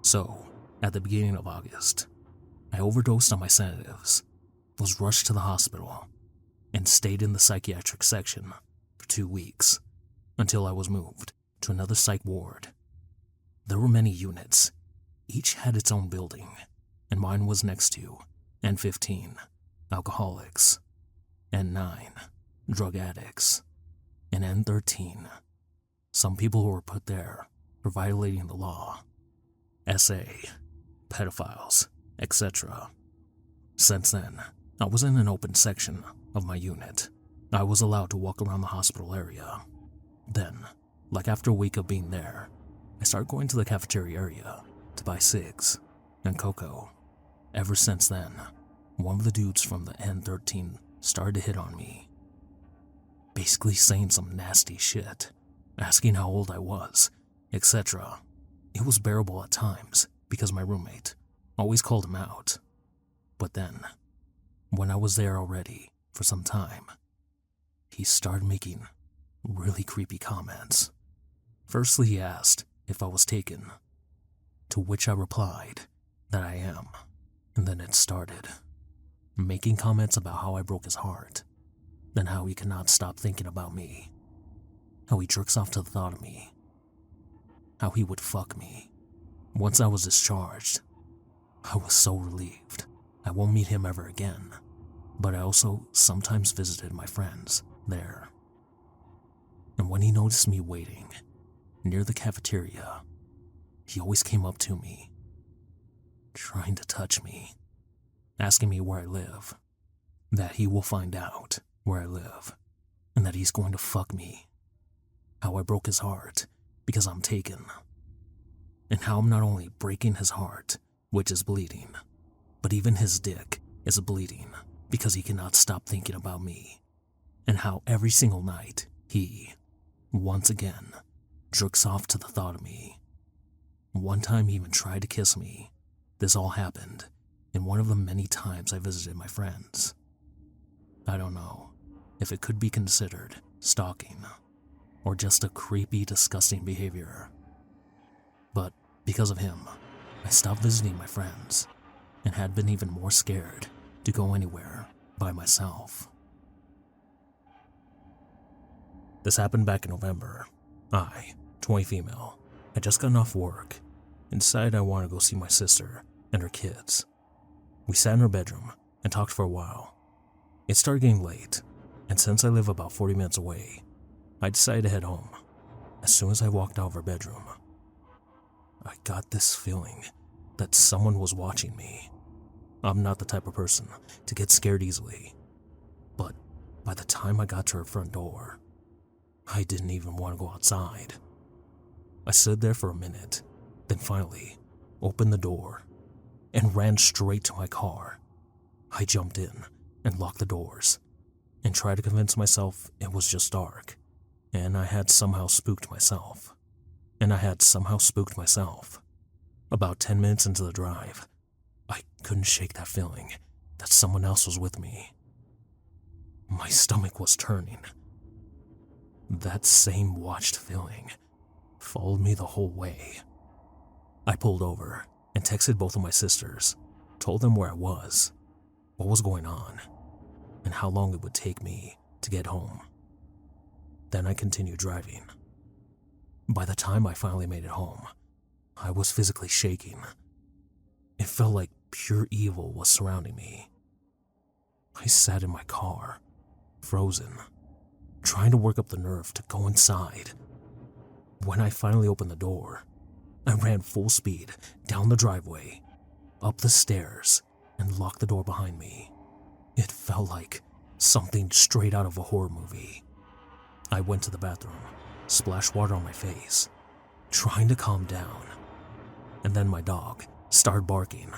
So, at the beginning of August, I overdosed on my sedatives, was rushed to the hospital, and stayed in the psychiatric section for 2 weeks until I was moved to another psych ward. There were many units. Each had its own building, and mine was next to N15, alcoholics, N9, drug addicts, and N13, some people who were put there for violating the law, SA, pedophiles, etc. Since then, I was in an open section of my unit. I was allowed to walk around the hospital area. Then, like after a week of being there, I started going to the cafeteria area to buy cigs and cocoa. Ever since then, one of the dudes from the N13 started to hit on me, basically saying some nasty shit, asking how old I was, etc. It was bearable at times because my roommate always called him out. But then, when I was there already for some time, he started making really creepy comments. Firstly, he asked if I was taken, to which I replied that I am, and then it started, making comments about how I broke his heart, and how he cannot stop thinking about me, how he jerks off to the thought of me, how he would fuck me. Once I was discharged, I was so relieved I won't meet him ever again, but I also sometimes visited my friends there. And when he noticed me waiting near the cafeteria, he always came up to me, trying to touch me, asking me where I live, that he will find out where I live, and that he's going to fuck me, how I broke his heart because I'm taken, and how I'm not only breaking his heart, which is bleeding, but even his dick is bleeding because he cannot stop thinking about me, and how every single night he, once again, jerks off to the thought of me. One time he even tried to kiss me. This all happened in one of the many times I visited my friends. I don't know if it could be considered stalking or just a creepy, disgusting behavior. But because of him, I stopped visiting my friends and had been even more scared to go anywhere by myself. This happened back in November. I, 20 female, had just gotten off work and decided I wanted to go see my sister and her kids. We sat in her bedroom and talked for a while. It started getting late, and since I live about 40 minutes away, I decided to head home. As soon as I walked out of her bedroom, I got this feeling that someone was watching me. I'm not the type of person to get scared easily, but by the time I got to her front door, I didn't even want to go outside. I stood there for a minute, then finally opened the door and ran straight to my car. I jumped in and locked the doors and tried to convince myself it was just dark, and I had somehow spooked myself. About 10 minutes into the drive, I couldn't shake that feeling that someone else was with me. My stomach was turning. That same watched feeling followed me the whole way. I pulled over and texted both of my sisters, told them where I was, what was going on, and how long it would take me to get home. Then I continued driving. By the time I finally made it home, I was physically shaking. It felt like pure evil was surrounding me. I sat in my car, frozen, trying to work up the nerve to go inside. When I finally opened the door, I ran full speed down the driveway, up the stairs, and locked the door behind me. It felt like something straight out of a horror movie. I went to the bathroom, splashed water on my face, trying to calm down, and then my dog started barking.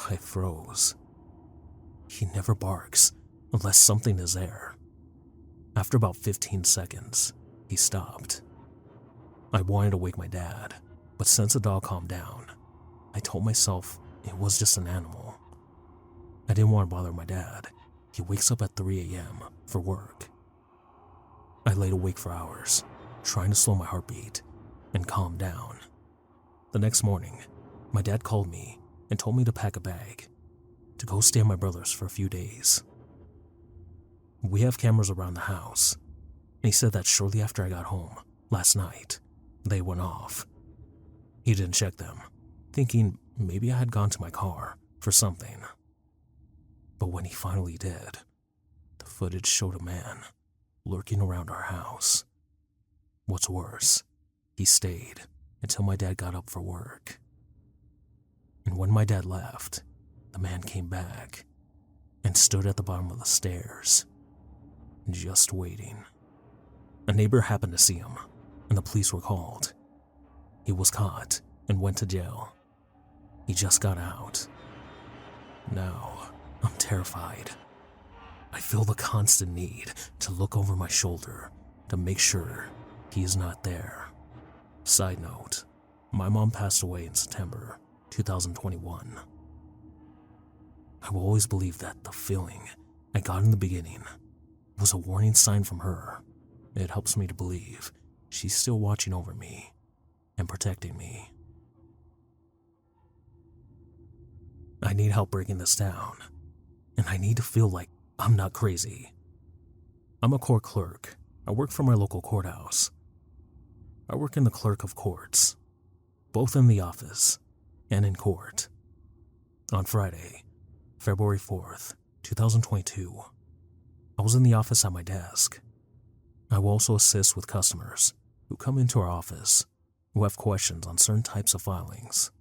I froze. He never barks unless something is there. After about 15 seconds, he stopped. I wanted to wake my dad, but since the dog calmed down, I told myself it was just an animal. I didn't want to bother my dad. He wakes up at 3 a.m. for work. I laid awake for hours, trying to slow my heartbeat and calm down. The next morning, my dad called me and told me to pack a bag to go stay at my brother's for a few days. We have cameras around the house, and he said that shortly after I got home last night, they went off. He didn't check them, thinking maybe I had gone to my car for something. But when he finally did, the footage showed a man lurking around our house. What's worse, he stayed until my dad got up for work. And when my dad left, the man came back and stood at the bottom of the stairs, just waiting. A neighbor happened to see him, and the police were called. He was caught and went to jail. He just got out. Now, I'm terrified. I feel the constant need to look over my shoulder to make sure he is not there. Side note, my mom passed away in September 2021. I will always believe that the feeling I got in the beginning was a warning sign from her. It helps me to believe she's still watching over me and protecting me. I need help breaking this down, and I need to feel like I'm not crazy. I'm a court clerk. I work for my local courthouse. I work in the clerk of courts, both in the office and in court. On Friday, February 4th, 2022, I was in the office at my desk. I will also assist with customers who come into our office who have questions on certain types of filings.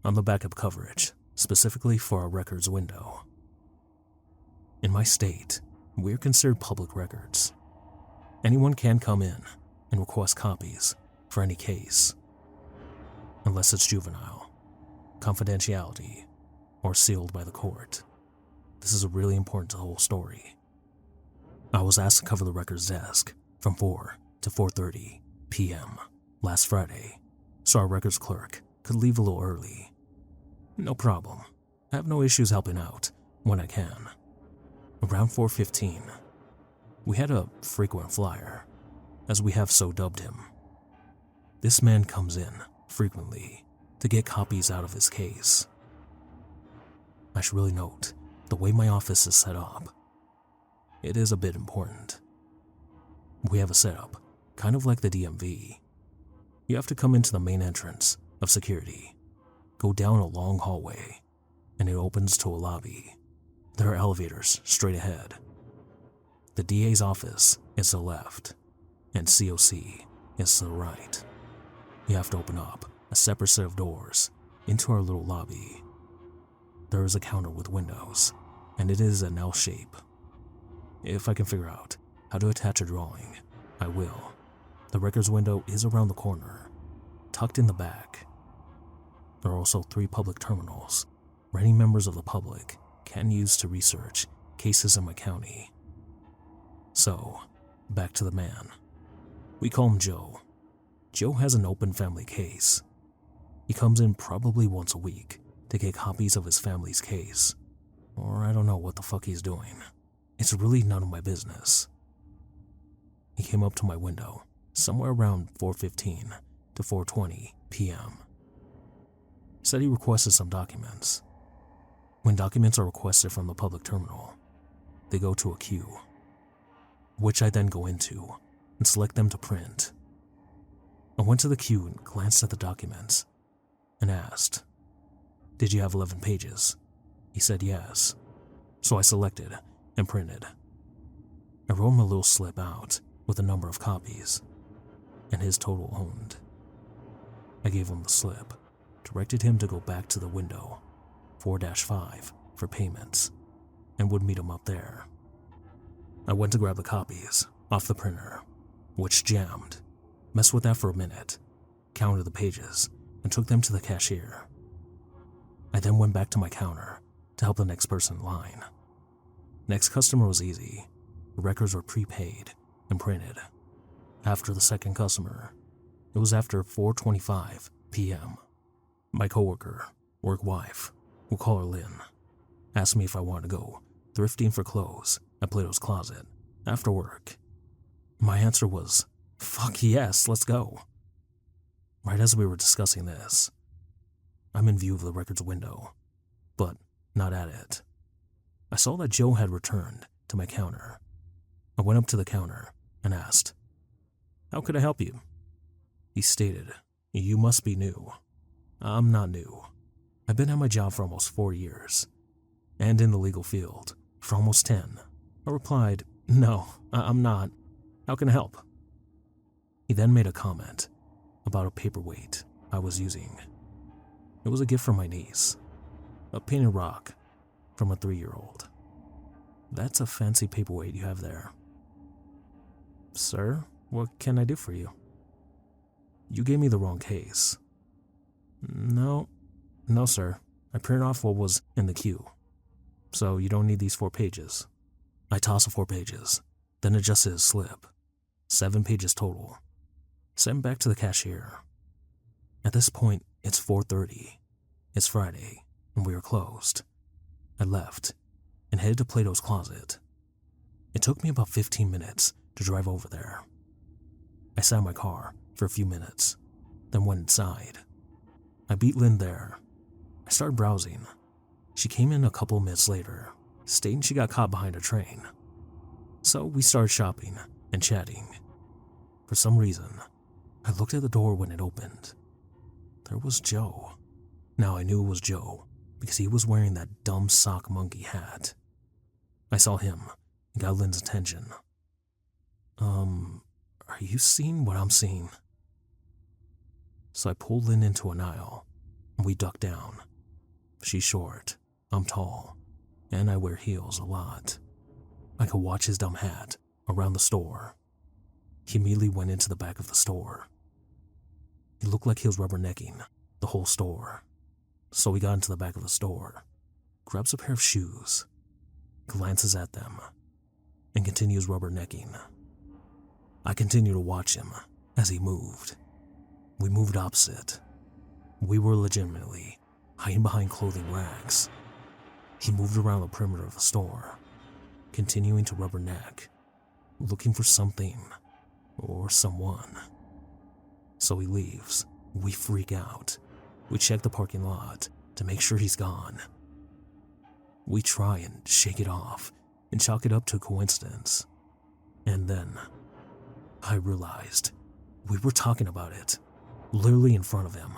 I'm the backup coverage, specifically for our records window. In my state, we are considered public records. Anyone can come in and request copies for any case, unless it's juvenile, confidentiality, or sealed by the court. This is really important to the whole story. I was asked to cover the records desk from 4 to 4:30 p.m. last Friday, so our records clerk could leave a little early. No problem. I have no issues helping out when I can. Around 4:15, we had a frequent flyer, as we have so dubbed him. This man comes in frequently to get copies out of his case. I should really note the way my office is set up. It is a bit important. We have a setup, kind of like the DMV. You have to come into the main entrance of security, go down a long hallway, and it opens to a lobby. There are elevators straight ahead. The DA's office is to the left, and COC is to the right. You have to open up a separate set of doors into our little lobby. There is a counter with windows, and it is an L shape. If I can figure out how to attach a drawing, I will. The records window is around the corner, tucked in the back. There are also 3 public terminals where any members of the public can use to research cases in my county. So, back to the man. We call him Joe. Joe has an open family case. He comes in probably once a week to get copies of his family's case, or I don't know what the fuck he's doing. It's really none of my business. He came up to my window somewhere around 4:15 to 4:20 p.m. Said he requested some documents. When documents are requested from the public terminal, they go to a queue, which I then go into and select them to print. I went to the queue and glanced at the documents and asked, "Did you have 11 pages?" He said yes, so I selected and printed. I wrote him a little slip out with a number of copies and his total owned. I gave him the slip, directed him to go back to the window 4-5 for payments, and would meet him up there. I went to grab the copies off the printer, which jammed, messed with that for a minute, counted the pages, and took them to the cashier. I then went back to my counter to help the next person in line. Next customer was easy. The records were prepaid and printed. After the second customer, it was after 4:25 p.m. My coworker, work wife, we'll call her Lynn, asked me if I wanted to go thrifting for clothes at Plato's Closet after work. My answer was, "Fuck yes, let's go." Right as we were discussing this, I'm in view of the records window, but not at it. I saw that Joe had returned to my counter. I went up to the counter and asked, "How could I help you?" He stated, "You must be new." I'm not new. I've been at my job for almost 4 years, and in the legal field for almost 10. I replied, "No, I'm not. How can I help?" He then made a comment about a paperweight I was using. It was a gift from my niece, a painted rock from a 3-year-old. "That's a fancy paperweight you have there." "Sir, what can I do for you?" "You gave me the wrong case." No, sir. I printed off what was in the queue, so you don't need these 4 pages." I tossed the 4 pages, then adjusted his slip. 7 pages total. Sent back to the cashier. At this point, it's 4:30. It's Friday, and we are closed. I left and headed to Plato's Closet. It took me about 15 minutes to drive over there. I sat in my car for a few minutes, then went inside. I beat Lynn there. I started browsing. She came in a couple minutes later, stating she got caught behind a train. So we started shopping and chatting. For some reason, I looked at the door when it opened. There was Joe. Now I knew it was Joe because he was wearing that dumb sock monkey hat. I saw him and got Lynn's attention. Are you seeing what I'm seeing?" So I pulled Lynn into an aisle, and we ducked down. She's short, I'm tall, and I wear heels a lot. I could watch his dumb hat around the store. He immediately went into the back of the store. He looked like he was rubbernecking the whole store. So we got into the back of the store, grabs a pair of shoes, glances at them, and continues rubbernecking. I continued to watch him as he moved. We moved opposite. We were legitimately hiding behind clothing racks. He moved around the perimeter of the store, continuing to rubberneck, looking for something or someone. So he leaves. We freak out. We check the parking lot to make sure he's gone. We try and shake it off and chalk it up to a coincidence. And then I realized we were talking about it, literally in front of him.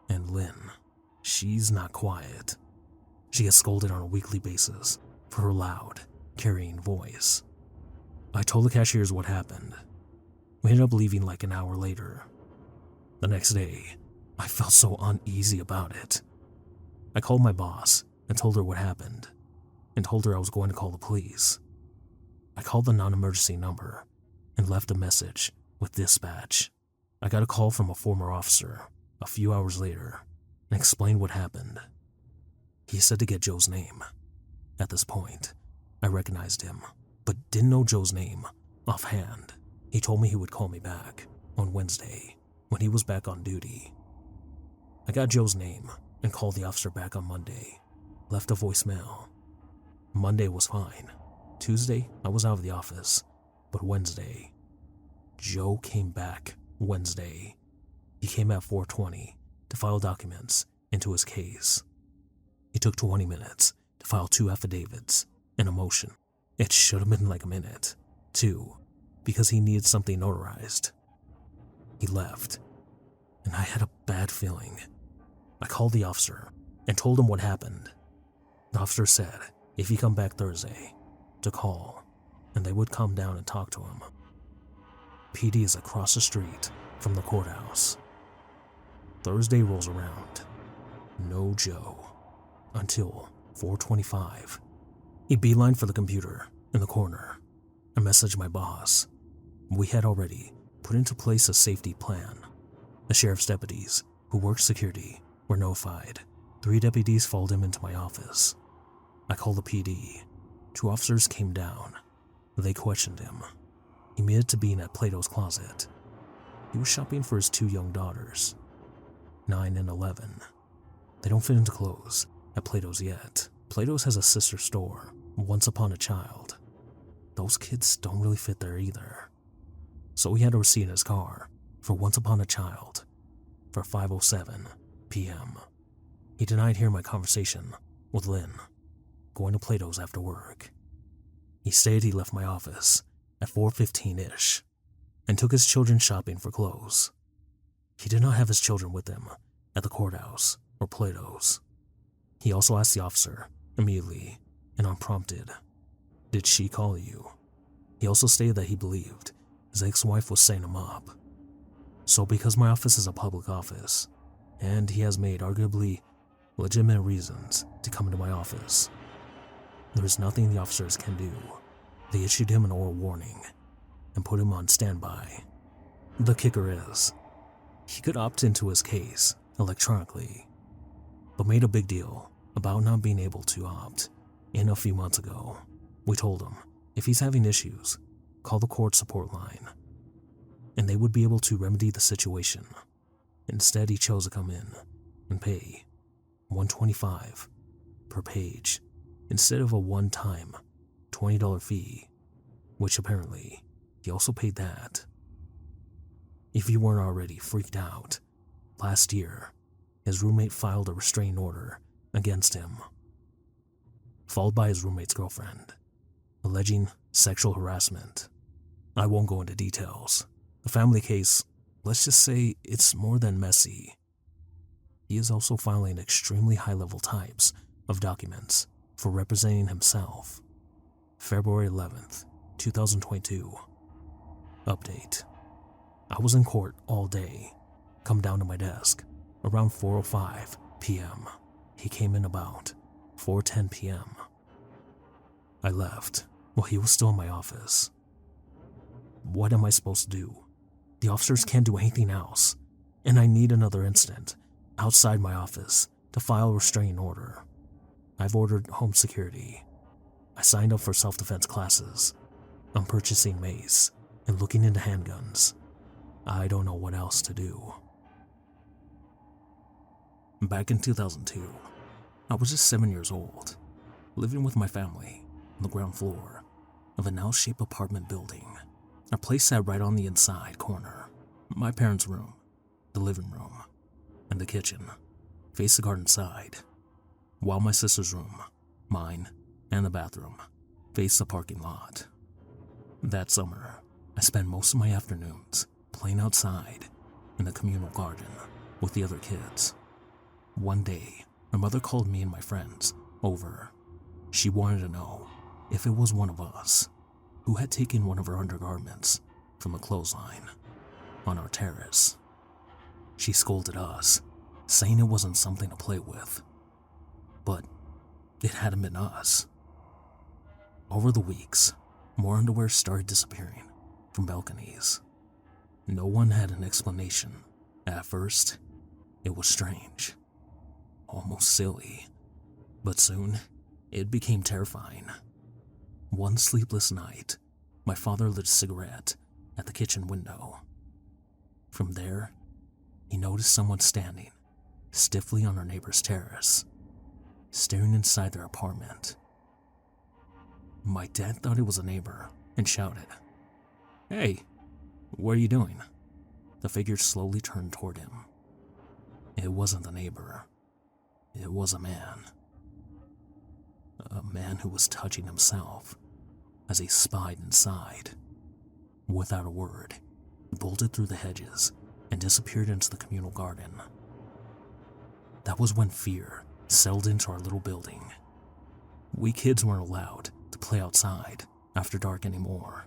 And Lynn, she's not quiet. She gets scolded on a weekly basis for her loud, carrying voice. I told the cashiers what happened. We ended up leaving like an hour later. The next day, I felt so uneasy about it. I called my boss and told her what happened, and told her I was going to call the police. I called the non-emergency number and left a message with dispatch. I got a call from a former officer a few hours later and explained what happened. He said to get Joe's name. At this point, I recognized him, but didn't know Joe's name offhand. He told me he would call me back on Wednesday when he was back on duty. I got Joe's name and called the officer back on Monday, left a voicemail. Monday was fine. Tuesday, I was out of the office, but Wednesday, Joe came back Wednesday. He came at 4:20 to file documents into his case. It took 20 minutes to file 2 affidavits and a motion. It should have been like a minute, 2, because he needed something notarized. He left, and I had a bad feeling. I called the officer and told him what happened. The officer said if he come back Thursday, to call, and they would come down and talk to him. PD is across the street from the courthouse. Thursday rolls around. No Joe. Until 4:25. He beelined for the computer in the corner. I messaged my boss. We had already put into place a safety plan. The sheriff's deputies, who worked security, were notified. 3 deputies followed him into my office. I called the PD. 2 officers came down. They questioned him. He admitted to being at Plato's Closet. He was shopping for his 2 young daughters, 9 and 11. They don't fit into clothes at Plato's yet. Plato's has a sister store, Once Upon a Child. Those kids don't really fit there either. So he had a receipt in his car for Once Upon a Child for 5:07 p.m. p.m. He denied hearing my conversation with Lynn, going to Plato's after work. He stated he left my office at 4:15-ish and took his children shopping for clothes. He did not have his children with him at the courthouse or Plato's. He also asked the officer immediately and unprompted, "Did she call you?" He also stated that he believed his ex-wife was setting him up. So because my office is a public office, and he has made arguably legitimate reasons to come into my office, there is nothing the officers can do. They issued him an oral warning and put him on standby. The kicker is, he could opt into his case electronically, but made a big deal about not being able to opt in a few months ago. We told him if he's having issues, call the court support line, and they would be able to remedy the situation. Instead, he chose to come in and pay $125 per page instead of a one-time $20 fee, which apparently he also paid that. If you weren't already freaked out, last year, his roommate filed a restraining order against him, followed by his roommate's girlfriend, alleging sexual harassment. I won't go into details. The family case, let's just say it's more than messy. He is also filing extremely high-level types of documents for representing himself. February 11th, 2022. Update. I was in court all day. Come down to my desk around 4:05 p.m. He came in about 4:10 p.m. I left while he was still in my office. What am I supposed to do? The officers can't do anything else, and I need another incident outside my office to file a restraining order. I've ordered home security. I signed up for self-defense classes. I'm purchasing mace and looking into handguns. I don't know what else to do. Back in 2002, I was just 7 years old, living with my family on the ground floor of an L-shaped apartment building. Our place sat right on the inside corner. My parents' room, the living room, and the kitchen faced the garden side, while my sister's room, mine, and the bathroom faced the parking lot. That summer, I spent most of my afternoons playing outside in the communal garden with the other kids. One day, my mother called me and my friends over. She wanted to know if it was one of us who had taken one of her undergarments from the clothesline on our terrace. She scolded us, saying it wasn't something to play with, but it hadn't been us. Over the weeks, more underwear started disappearing from balconies. No one had an explanation. At first, it was strange, almost silly, but soon it became terrifying. One sleepless night, my father lit a cigarette at the kitchen window. From there, he noticed someone standing stiffly on our neighbor's terrace, staring inside their apartment. My dad thought it was a neighbor and shouted, "Hey, what are you doing?" The figure slowly turned toward him. It wasn't the neighbor. It was a man. A man who was touching himself as he spied inside. Without a word, he bolted through the hedges and disappeared into the communal garden. That was when fear settled into our little building. We kids weren't allowed to play outside after dark anymore.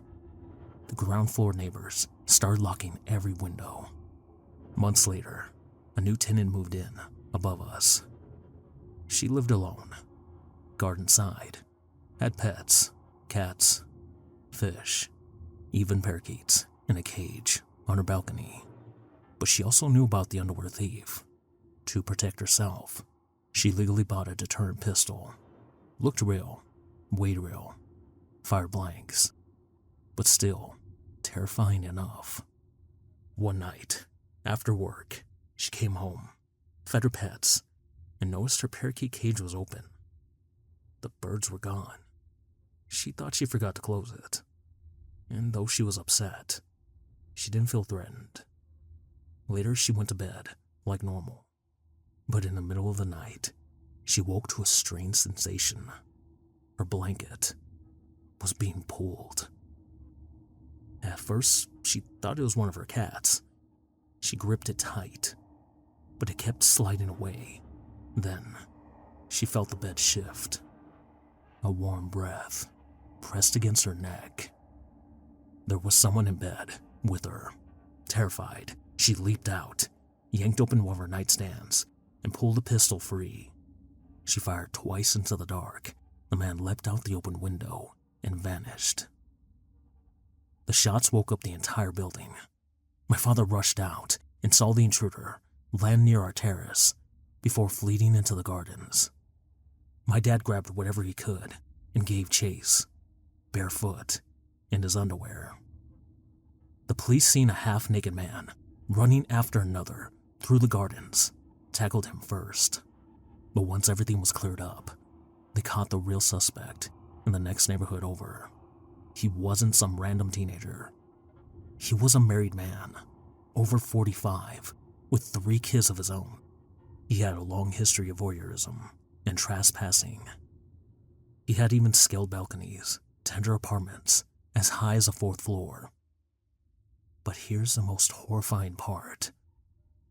The ground floor neighbors started locking every window. Months later, a new tenant moved in above us. She lived alone, garden side, had pets, cats, fish, even parakeets in a cage on her balcony. But she also knew about the underwear thief. To protect herself, she legally bought a deterrent pistol. Looked real, weighed real, fired blanks, but still terrifying enough. One night, after work, she came home, fed her pets, and noticed her parakeet cage was open. The birds were gone. She thought she forgot to close it, and though she was upset, she didn't feel threatened. Later, she went to bed like normal. But in the middle of the night, she woke to a strange sensation. Her blanket was being pulled. At first, she thought it was one of her cats. She gripped it tight, but it kept sliding away. Then, she felt the bed shift. A warm breath pressed against her neck. There was someone in bed with her. Terrified, she leaped out, yanked open one of her nightstands, and pulled a pistol free. She fired twice into the dark. The man leapt out the open window and vanished. The shots woke up the entire building. My father rushed out and saw the intruder land near our terrace before fleeing into the gardens. My dad grabbed whatever he could and gave chase, barefoot, in his underwear. The police, seen a half-naked man running after another through the gardens, tackled him first. But once everything was cleared up, they caught the real suspect in the next neighborhood over. He wasn't some random teenager. He was a married man, over 45, with 3 kids of his own. He had a long history of voyeurism and trespassing. He had even scaled balconies to enter apartments as high as a 4th floor. But here's the most horrifying part.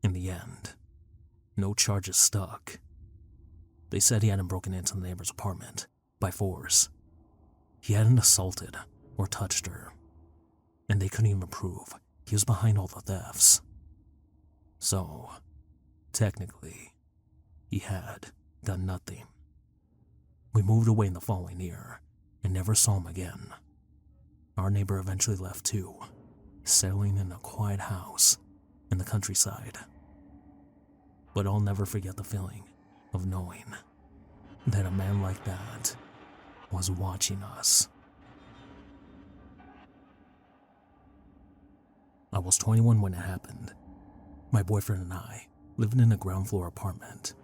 In the end, no charges stuck. They said he hadn't broken into the neighbor's apartment by force. He hadn't assaulted or touched her, and they couldn't even prove he was behind all the thefts. So, technically, he had done nothing. We moved away in the following year and never saw him again. Our neighbor eventually left too, settling in a quiet house in the countryside. But I'll never forget the feeling of knowing that a man like that was watching us. I was 21 when it happened. My boyfriend and I lived in a ground floor apartment,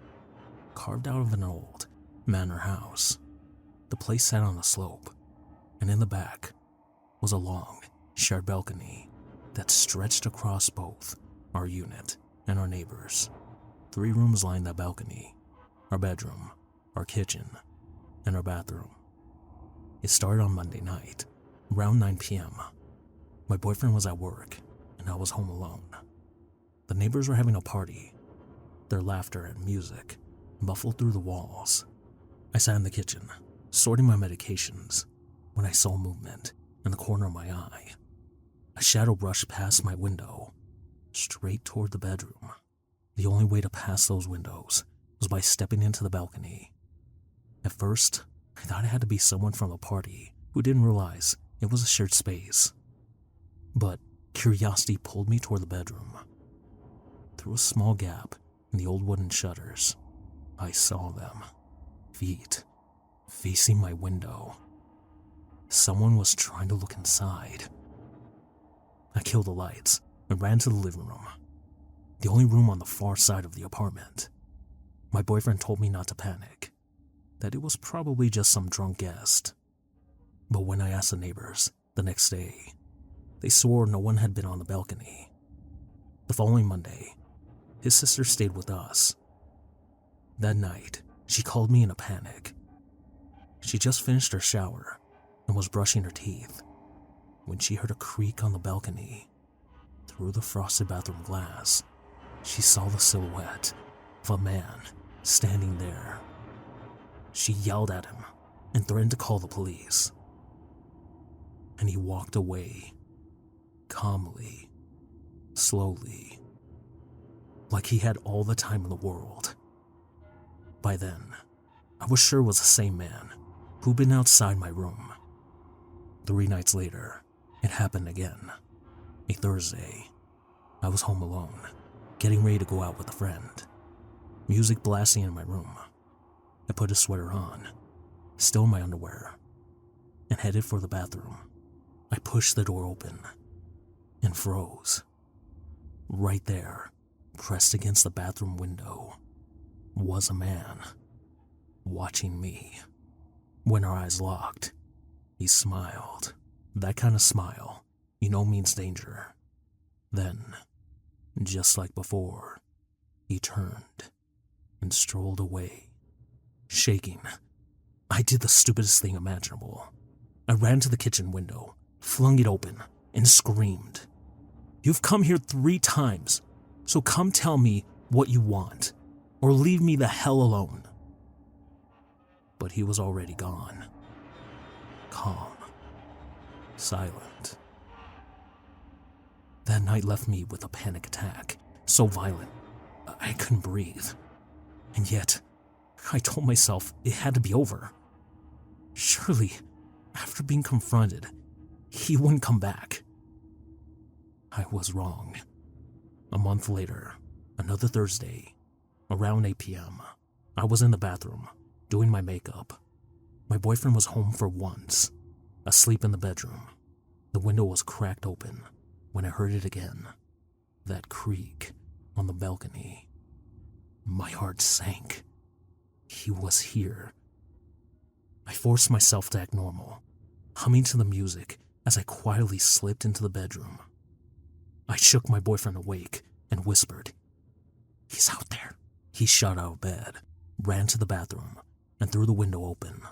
carved out of an old manor house. The place sat on a slope, and in the back was a long, shared balcony that stretched across both our unit and our neighbors. 3 rooms lined that balcony: our bedroom, our kitchen, and our bathroom. It started on Monday night, around 9 p.m. My boyfriend was at work, and I was home alone. The neighbors were having a party. Their laughter and music muffled through the walls. I sat in the kitchen, sorting my medications, when I saw movement in the corner of my eye. A shadow brushed past my window, straight toward the bedroom. The only way to pass those windows was by stepping into the balcony. At first, I thought it had to be someone from the party who didn't realize it was a shared space. But curiosity pulled me toward the bedroom. Through a small gap in the old wooden shutters, I saw them, feet, facing my window. Someone was trying to look inside. I killed the lights and ran to the living room, the only room on the far side of the apartment. My boyfriend told me not to panic, that it was probably just some drunk guest. But when I asked the neighbors the next day, they swore no one had been on the balcony. The following Monday, his sister stayed with us. That night, she called me in a panic. She just finished her shower and was brushing her teeth when she heard a creak on the balcony. Through the frosted bathroom glass, she saw the silhouette of a man standing there. She yelled at him and threatened to call the police. And he walked away, calmly, slowly, like he had all the time in the world. By then, I was sure it was the same man who'd been outside my room. 3 nights later, it happened again. A Thursday, I was home alone, getting ready to go out with a friend. Music blasting in my room. I put a sweater on, still in my underwear, and headed for the bathroom. I pushed the door open and froze. Right there, pressed against the bathroom window, was a man watching me. When our eyes locked, he smiled. That kind of smile, means danger. Then, just like before, he turned and strolled away. Shaking, I did the stupidest thing imaginable. I ran to the kitchen window, flung it open, and screamed, "You've come here 3 times, so come tell me what you want, or leave me the hell alone." But he was already gone. Calm. Silent. That night left me with a panic attack, so violent I couldn't breathe. And yet, I told myself it had to be over. Surely, after being confronted, he wouldn't come back. I was wrong. A month later, another Thursday, around 8 p.m., I was in the bathroom, doing my makeup. My boyfriend was home for once, asleep in the bedroom. The window was cracked open when I heard it again, that creak on the balcony. My heart sank. He was here. I forced myself to act normal, humming to the music as I quietly slipped into the bedroom. I shook my boyfriend awake and whispered, "He's out there." He shot out of bed, ran to the bathroom, and threw the window open.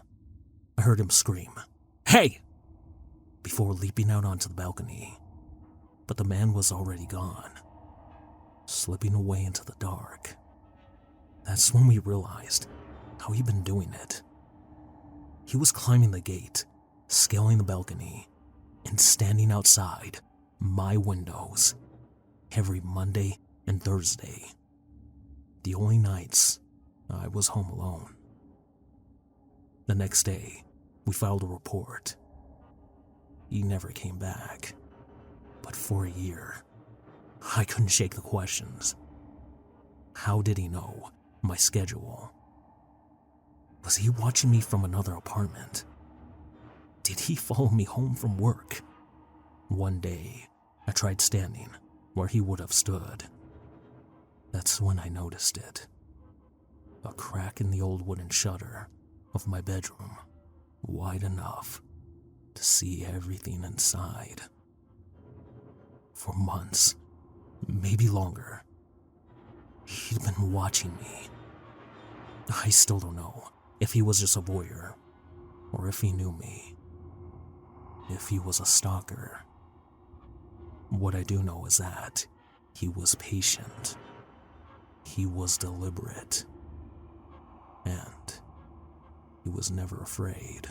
I heard him scream, "Hey!" before leaping out onto the balcony. But the man was already gone, slipping away into the dark. That's when we realized how he'd been doing it. He was climbing the gate, scaling the balcony, and standing outside my windows every Monday and Thursday, the only nights I was home alone. The next day, we filed a report. He never came back, but for a year, I couldn't shake the questions. How did he know my schedule? Was he watching me from another apartment? Did he follow me home from work? One day, I tried standing where he would have stood. That's when I noticed it. A crack in the old wooden shutter of my bedroom, wide enough to see everything inside. For months, maybe longer, he'd been watching me. I still don't know if he was just a voyeur, or if he knew me, if he was a stalker. What I do know is that he was patient, he was deliberate, and he was never afraid.